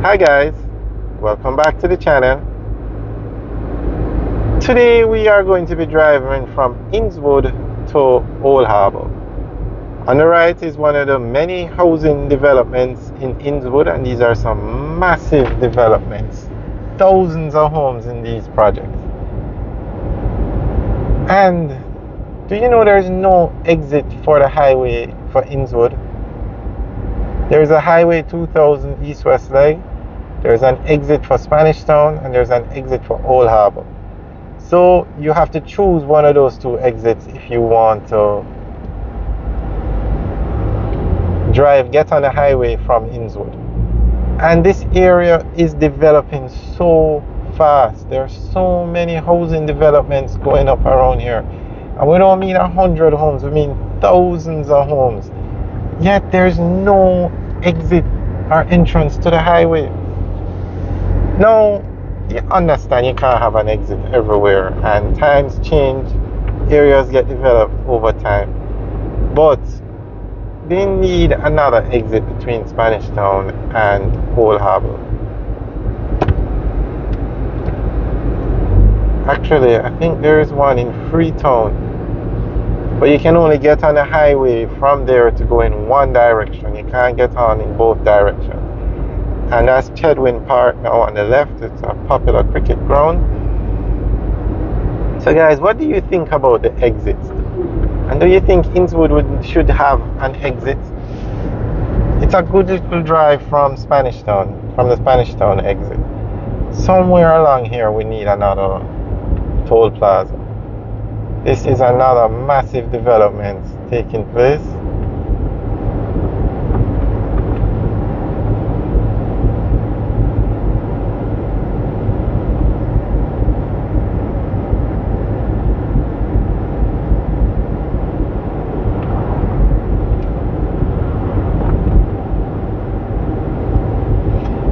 Hi guys, welcome back to the channel. Today we are going to be driving from Innswood to Old Harbour. On the right is one of the many housing developments in Innswood, and these are some massive developments. Thousands of homes in these projects. And do you know there's no exit for the highway for Innswood? There's a Highway 2000 east-west leg. There's an exit for Spanish Town and there's an exit for Old Harbour. So you have to choose one of those two exits if you want to get on the highway from Innswood. And this area is developing so fast. There are so many housing developments going up around here. And we don't mean 100 homes, we mean thousands of homes. Yet there's no exit or entrance to the highway. Now, you understand you can't have an exit everywhere, and times change, areas get developed over time. But they need another exit between Spanish Town and Old Harbour. Actually, I think there is one in Freetown, but you can only get on the highway from there to go in one direction. You can't get on in both directions. And that's Chedwin Park now on the left. It's a popular cricket ground. So guys, what do you think about the exits? And do you think Innswood should have an exit? It's a good little drive from Spanish Town, from the Spanish Town exit. Somewhere along here we need another toll plaza. This is another massive development taking place.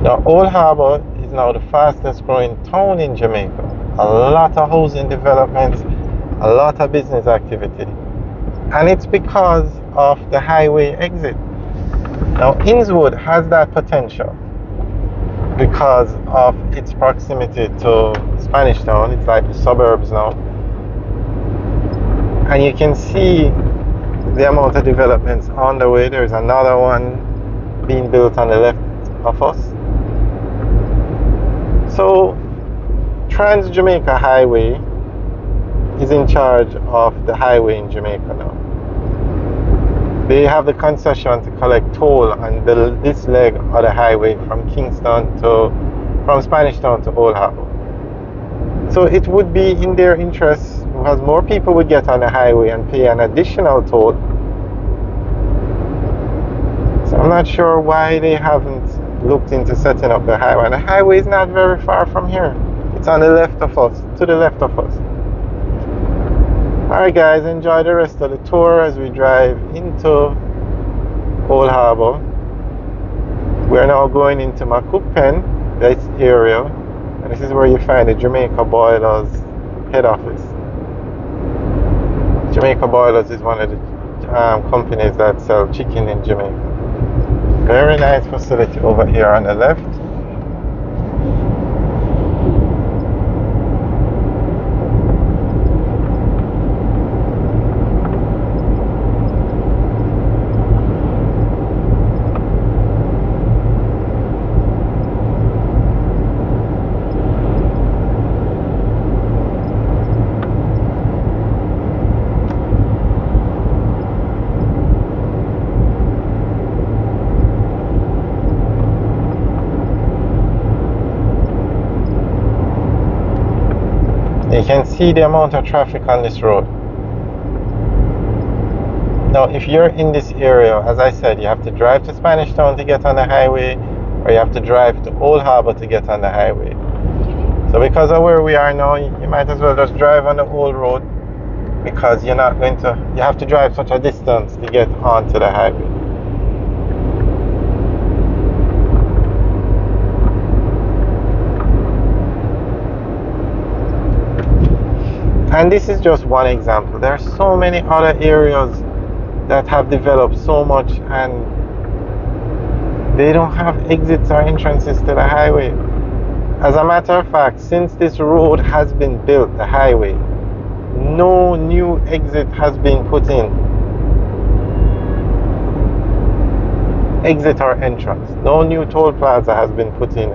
Now, Old Harbour is now the fastest growing town in Jamaica. A lot of housing developments, a lot of business activity. And it's because of the highway exit. Now, Innswood has that potential because of its proximity to Spanish Town. It's like the suburbs now. And you can see the amount of developments on the way. There's another one being built on the left of us. So Trans Jamaica Highway is in charge of the highway in Jamaica now. They have the concession to collect toll on this leg of the highway from from Spanish Town to Old Harbour. So it would be in their interest, because more people would get on the highway and pay an additional toll. So I'm not sure why they haven't looked into setting up the highway. And the highway is not very far from here. It's on the left of us, to the left of us. Alright guys, enjoy the rest of the tour as we drive into Old Harbour. We're now going into Macoupin, this area, and this is where you find the Jamaica Boilers head office. Jamaica Boilers is one of the companies that sell chicken in Jamaica. Very nice facility over here on the left. You can see the amount of traffic on this road. Now, if you're in this area, as I said, you have to drive to Spanish Town to get on the highway, or you have to drive to Old Harbour to get on the highway. So because of where we are now, you might as well just drive on the old road, because you have to drive such a distance to get onto the highway. And this is just one example. There are so many other areas that have developed so much, and They don't have exits or entrances to the highway. As a matter of fact, since this road has been built, the highway, no new exit has been put in. Exit or entrance. No new toll plaza has been put in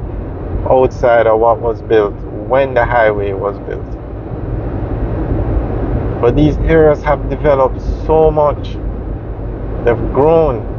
outside of what was built when the highway was built. But these areas have developed so much. They've grown